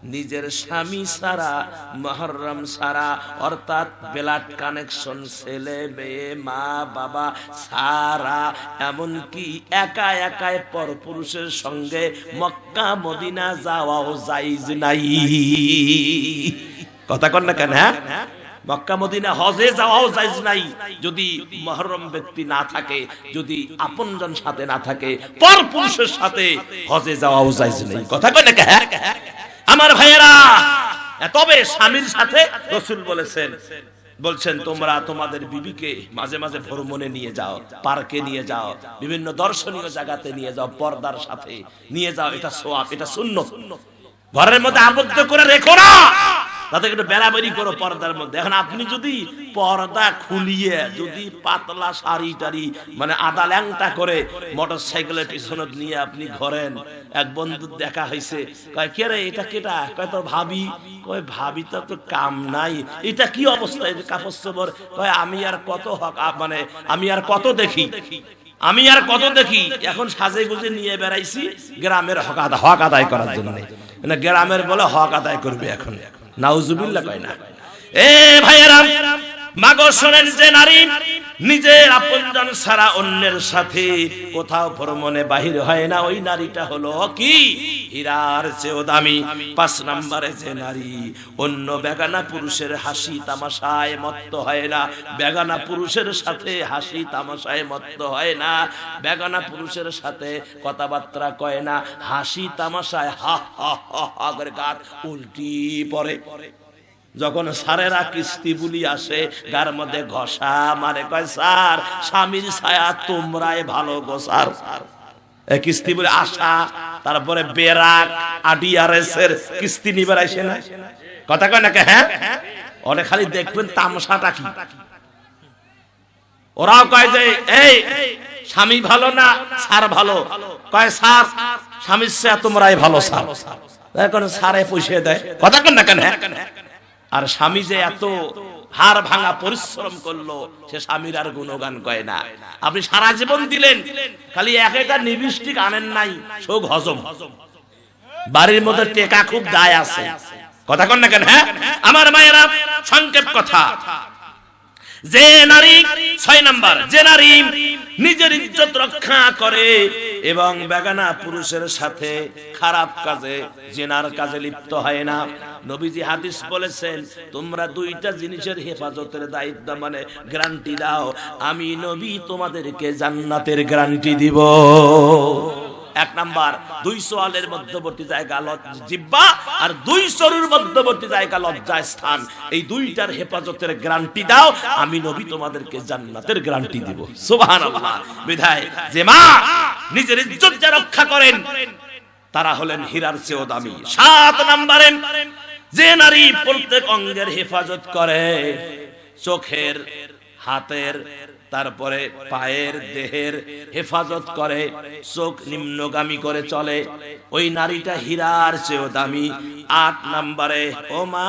নিজের স্বামী ছাড়া, মুহররম ছাড়া, অর্থাৎ ব্লাড কানেকশন, ছেলে মেয়ে মা বাবা ছাড়া, এমনকি একা একাই পরপুরুষের সঙ্গে মক্কা মদিনা যাওয়াও জায়েজ নাই। কথা কন না কেন? হ্যাঁ, মক্কা মদিনা হজে যাওয়াও জায়েজ নাই যদি মুহররম ব্যক্তি না থাকে, যদি আপনজন সাথে না থাকে, পরপুরুষের সাথে হজে যাওয়াও জায়েজ নাই। কথা কন না কেন? আমার ভাইয়েরা, তবে স্বামীর সাথে রাসূল বলছেন তোমরা তোমাদের বিবিকে মাঝে মাঝে ভ্রমণে নিয়ে যাও, পার্কে নিয়ে যাও, বিভিন্ন দর্শনীয় জায়গাতে নিয়ে যাও, পর্দার সাথে নিয়ে যাও। এটা সওয়াব, এটা সুন্নাত। ঘরের মধ্যে আবদ্ধ করে রেখো না, তাতে একটু বেড়াবেড়ি করো পর্দার মধ্যে। এখন আপনি যদি পর্দা খুলিয়ে যদি পাতলা শাড়ি টাড়ি মানে আদা ল্যাংটা করে মোটরসাইকেলের পিছনে নিয়ে আপনি ঘরেন, এক বন্ধু দেখা হয়েছে, কয় কে রে এটা কেটা? কয় তোর ভাবি। কয় ভাবি তো কাম নাই, এটা কি অবস্থা? এটা কাপড় চোপড়। কয় আমি আর কত মানে আমি আর কত দেখি, আমি আর কত দেখি। এখন সাজে গুজে নিয়ে বেড়াইছি গ্রামের হক আদায় করার জন্য। গ্রামের বলে হক আদায় করবে এখন। নাউজুবিল্লাহ কয় না। এ ভাইয়েরা, মাগো শোনেন, যে নারী নিজের আপনজন ছাড়া অন্যের সাথে কোথাও ভ্রমণে বাহির হয় না, ওই নারীটা হলো কি? হীরার চেয়েও দামি। 5 নম্বরে, যে নারী অন্য বেগানা পুরুষের হাসি তামাশায় মত্ত হয় না, বেগানা পুরুষের সাথে হাসি তামাশায় মত্ত হয় না, বেগানা পুরুষের সাথে কথাবার্তা কয় না, হাসি তামাশায় হা হা হা করে গাত উল্টি পড়ে। যখন সারেরা কিস্তি বুলি আসে, গার মধ্যে ঘষা মারে, কয় স্যার স্বামীর ছায়া তোমরাই ভালো গো স্যার। কিস্তি বলে আসা, তারপরে বেরাক আডিআরএস এর কিস্তি নিবার আসে না। কথা কয় নাকি? হ্যাঁ, ওরে খালি দেখবেন তামসাটা কি। ওরাও কয় যে এই স্বামী ভালো না স্যার ভালো। কয় স্যার স্বামীর ছায়া তোমরাই ভালো স্যার। এখন স্যারে পয়সা দেয়। কথা কয় না কেন? আর স্বামী যে এত হাড় ভাঙা পরিশ্রম করলো, সে স্বামীর আর গুণগান কয় না। আপনি সারা জীবন দিলেন, খালি একটা নিবিষ্টিক আনেন নাই, শোক হজম। বাড়ির মধ্যে টেকা খুব দায় আছে। কথা কন না কেন? হ্যাঁ, আমার মায়েরা, সংক্ষেপ কথা, যে নারী 6 নাম্বার, যে নারী নিজের ইজ্জত রক্ষা করে এবং বেগানা পুরুষের সাথে খারাপ কাজে, জিনার কাজে লিপ্ত হয় না। নবীজি হাদিস বলেছেন, তোমরা 2টা জিনিসের হেফাজতের দায়িত্ব মানে গ্যারান্টি দাও, আমি নবী তোমাদেরকে জান্নাতের গ্যারান্টি দিব। 1 নাম্বার, 2 সোয়ালের মধ্যবর্তী জায়গা জিহ্বা, আর 2 চরুর মধ্যবর্তী জায়গা লজ্জা স্থান। এই 2টার হেফাজতের গ্যারান্টি দাও, আমি নবী তোমাদেরকে জান্নাতের গ্যারান্টি দিব। সুবহানাল্লাহ। বিধায় যে মা নিজের ইজ্জত যা রক্ষা করেন, তারা হলেন হীরার চেয়েও দামি। 7 নম্বরে, যে নারী প্রত্যেক অঙ্গের হেফাজত করে, চোখের, হাতের, তারপরে পায়ের, দেহের হেফাজত করে, চোখ নিম্নগামী করে চলে, ওই নারীটা হীরার চেয়েও দামি। 8 নম্বরে, ও মা,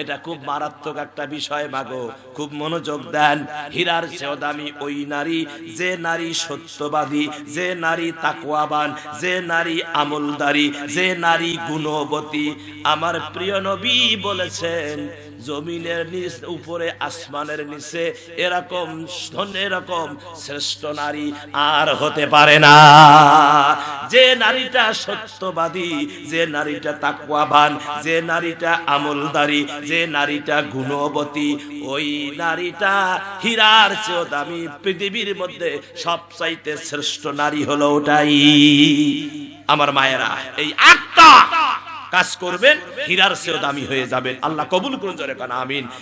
এটা খুব মারাত্মক একটা বিষয় মাগো, খুব মনোযোগ দেন। হীরার চেয়েও দামি ওই নারী, যে নারী সত্যবাদী, যে নারী তাকওয়াবান, যে নারী আমলদারি, যে নারী গুণবতী। আমার প্রিয় নবী বলেছেন, জমিনের নিচ উপরে আসমানের নিচে এরকম শ্রেষ্ঠ নারী আর হতে পারে না। যে নারীটা সত্যবাদী, যে নারীটা তাকওয়াবান, যে নারীটা আমলদারি, যে নারীটা গুণবতী, ওই নারীটা হীরার চেয়েও দামি। পৃথিবীর মধ্যে সবচাইতে শ্রেষ্ঠ নারী হলো ওটাই। আমার মায়েরা, এই 8টা কাজ করবেন, হীরার চেয়েও দামি হয়ে যাবেন। আল্লাহ কবুল করুন, জোরে কান আমিন।